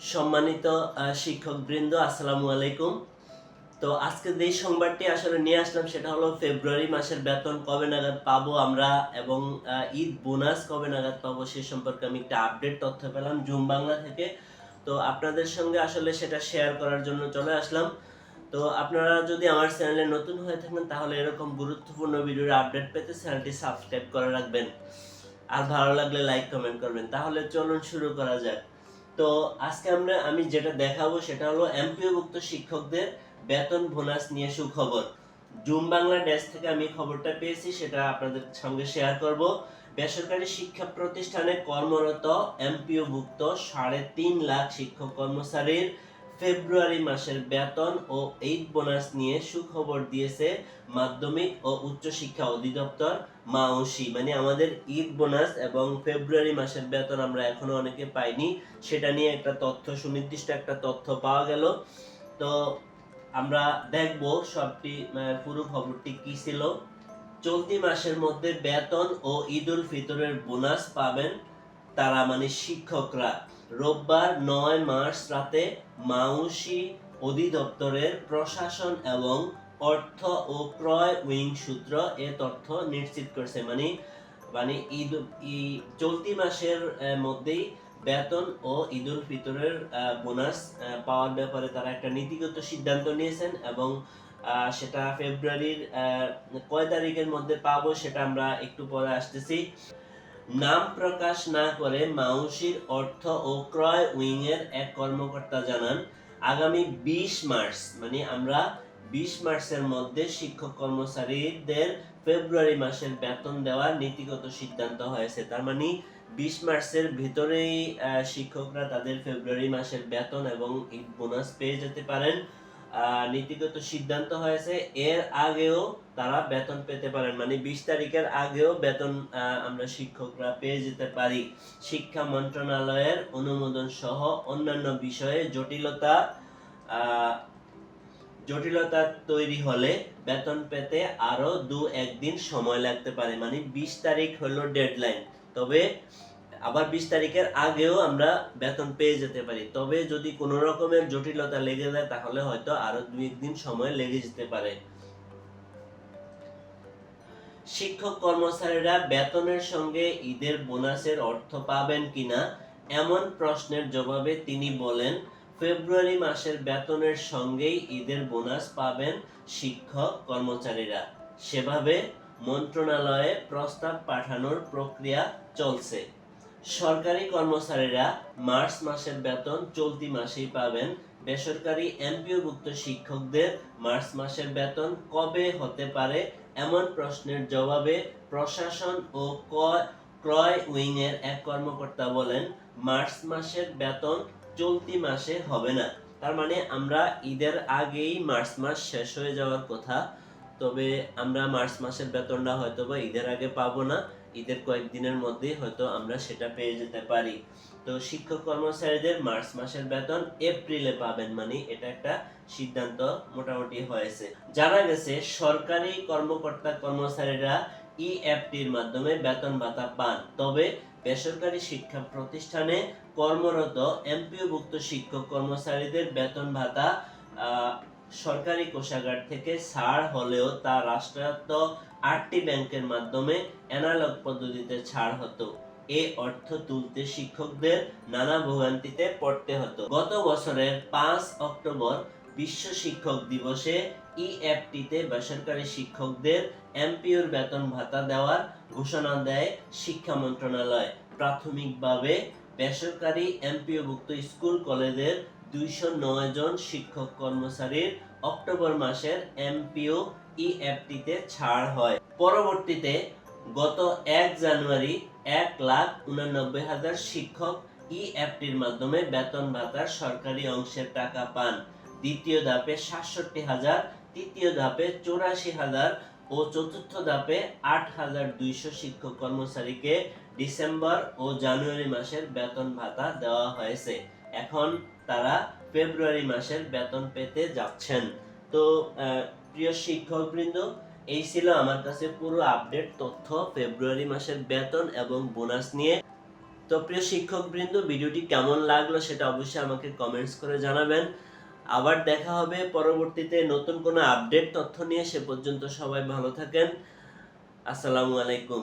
সম্মানিত শিক্ষকবৃন্দ, আসসালামু আলাইকুম। তো আজকে যে সংবাদটি আসলে নিয়ে আসলাম সেটা হলো ফেব্রুয়ারি মাসের বেতন কবে নাগাদ পাবো আমরা এবং ঈদ বোনাস কবে নাগাদ পাবো সে সম্পর্কে আমি একটা আপডেট তথ্য পেলাম জুম বাংলা থেকে। তো আপনাদের সঙ্গে আসলে সেটা শেয়ার করার জন্য চলে আসলাম। তো আপনারা যদি আমার চ্যানেলে নতুন হয়ে থাকেন তাহলে এরকম গুরুত্বপূর্ণ ভিডিওর আপডেট পেতে চ্যানেলটি সাবস্ক্রাইব করে রাখবেন। আর ভালো লাগলে লাইক কমেন্ট করবেন। তাহলে চলুন শুরু করা যাক। তো আজকে আমি যেটা দেখাবো সেটা হলো এমপিওভুক্ত শিক্ষকদের বেতন বোনাস নিয়ে সুখবর। জুম বাংলা ডেস্ক থেকে আমি খবরটা পেয়েছি, সেটা আপনাদের সঙ্গে শেয়ার করব। বেসরকারি শিক্ষা প্রতিষ্ঠানে কর্মরত এমপিওভুক্ত 3.5 লাখ শিক্ষক কর্মচারীর ফেব্রুয়ারি মাসের বেতন ও ঈদ বোনাস নিয়ে সুখবর দিয়েছে মাধ্যমিক ও উচ্চ শিক্ষা অধিদপ্তর মাওসি। মানে আমাদের ঈদ বোনাস এবং ফেব্রুয়ারি মাসের বেতন আমরা এখনো অনেকে পাইনি, সেটা নিয়ে একটা তথ্য, সুনির্দিষ্ট একটা তথ্য পাওয়া গেল। তো আমরা দেখব সবটি পুরো খবরটি কি ছিল। চলতি মাসের মধ্যে বেতন ও ঈদ উল ফিতরের বোনাস পাবেন তারা, মানে শিক্ষকরা। রোববার 9 মার্চ রাতে মাউসি অধিদপ্তরের প্রশাসন এবং অর্থ ও ক্রয় উইং সূত্র এ তথ্য নিশ্চিত করেছে। মানে মানে ঈদ চলতি মাসের মধ্যেই বেতন ও ঈদ উল ফিতরের বোনাস পাওয়ার ব্যাপারে তারা একটা নীতিগত সিদ্ধান্ত নিয়েছেন এবং সেটা ফেব্রুয়ারির কয় তারিখের মধ্যে পাবো সেটা আমরা একটু পরে আসতেছি। নাম প্রকাশ না করে মাউসির অর্থ ও ক্রয় উইং এর এক কর্মকর্তা জানান, আগামী 20 মার্চ মানে আমরা 20 মার্চের মধ্যে শিক্ষক কর্মচারীদের ফেব্রুয়ারি মাসের বেতন দেওয়ার নীতিগত সিদ্ধান্ত হয়েছে। তার মানে 20 মার্চের ভিতরেই শিক্ষকরা তাদের ফেব্রুয়ারি মাসের বেতন এবং ঈদ বোনাস পেয়ে যেতে পারেন। নীতিগত সিদ্ধান্ত হয়েছে। এর আগেও তারা বেতন পেতে পারেন, মানে 20 তারিখের আগেও বেতন আমরা শিক্ষকরা পেয়ে যেতে পারি। শিক্ষা মন্ত্রণালয়ের অনুমোদন সহ অন্যান্য বিষয়ে জটিলতা তৈরি হলে বেতন পেতে আরো 2-1 দিন সময় লাগতে পারে। মানে 20 তারিখ হলো ডেডলাইন, তবে আবার 20 তারিখের আগেও আমরা বেতন পেয়ে যেতে পারি। তবে যদি কোনো রকমের জটিলতা লেগে যায় তাহলে হয়তো আরো 2-1 দিন সময় লেগে যেতে পারে। শিক্ষক কর্মচারীরা বেতনের সঙ্গে ঈদের বোনাসের অর্থ পাবেন কিনা এমন প্রশ্নের জবাবে তিনি বলেন, ফেব্রুয়ারি মাসের বেতনের সঙ্গেই ঈদের বোনাস পাবেন শিক্ষক কর্মচারীরা। সেভাবে মন্ত্রণালয়ে প্রস্তাব পাঠানোর প্রক্রিয়া চলছে। সরকারি কর্মচারীরা মার্চ মাসের বেতন চলতি মাসেই পাবেন। বেসরকারি এমপিওভুক্ত শিক্ষকদের মার্চ মাসের বেতন কবে হতে পারে এমন প্রশ্নের জবাবে প্রশাসন ও ক্রয় উইং এর এক কর্মকর্তা বলেন, মার্চ মাসের বেতন চলতি মাসে হবে না। তার মানে আমরা ঈদের আগেই মার্চ মাস শেষ হয়ে যাওয়ার কথা, তবে আমরা মার্চ মাসের বেতনটা হয়তো বা ঈদের আগে পাবো না, ঈদের কয়েকদিনের মধ্যেই হয়তো আমরা সেটা পেয়ে যেতে পারি। তো শিক্ষক কর্মচারীদের মার্চ মাসের বেতন এপ্রিলে পাবেন, মানে এটা একটা সিদ্ধান্ত মোটামুটি হয়েছে। জানা গেছে সরকারি কর্মকর্তা কর্মচারীরা ইএফটির মাধ্যমে বেতন ভাতা পান, তবে বেসরকারি শিক্ষা প্রতিষ্ঠানে কর্মরত এমপিওভুক্ত শিক্ষক কর্মচারীদের বেতন ভাতা সরকারি কোষাগার থেকে ছাড় হলেও তা রাষ্ট্রায়ত্ত 8টি ব্যাংকের মাধ্যমে অ্যানালগ পদ্ধতিতে ছাড় হতো। এই অর্থ তুলতে শিক্ষকদের নানা ভোগান্তিতে পড়তে হতো। গত বছরের 5 অক্টোবর বিশ্ব শিক্ষক দিবসে ইএফটিতে বেসরকারি শিক্ষকদের এমপিওর বেতন ভাতা দেওয়ার ঘোষণা দেয় শিক্ষা মন্ত্রণালয়। প্রাথমিকভাবে বেসরকারি এমপিওভুক্ত স্কুল কলেজের 209 জন শিক্ষক কর্মচারীর অক্টোবর মাসের এমপিও ইএফটিতে ছাড় হয়। পরবর্তীতে গত 1 জানুয়ারি 1,89,000 শিক্ষক ইএফটির মাধ্যমে বেতন ভাতার সরকারি অংশের টাকা পান। দ্বিতীয় ধাপে 67,000, তৃতীয় ধাপে 84,000 ও চতুর্থ ধাপে 8,200 শিক্ষক কর্মচারীকে ডিসেম্বর ও জানুয়ারি মাসের বেতন ভাতা দেওয়া হয়েছে। এখন তারা ফেব্রুয়ারি মাসের বেতন পেতে যাচ্ছেন। তো প্রিয় শিক্ষকবৃন্দ, এই ছিল আমার কাছে পুরো আপডেট তথ্য ফেব্রুয়ারি মাসের বেতন এবং বোনাস নিয়ে। তো প্রিয় শিক্ষকবৃন্দ, ভিডিওটি কেমন লাগলো সেটা অবশ্যই আমাকে কমেন্টস করে জানাবেন। আবার দেখা হবে পরবর্তীতে নতুন কোনো আপডেট তথ্য নিয়ে। সে পর্যন্ত সবাই ভালো থাকেন। আসসালামু আলাইকুম।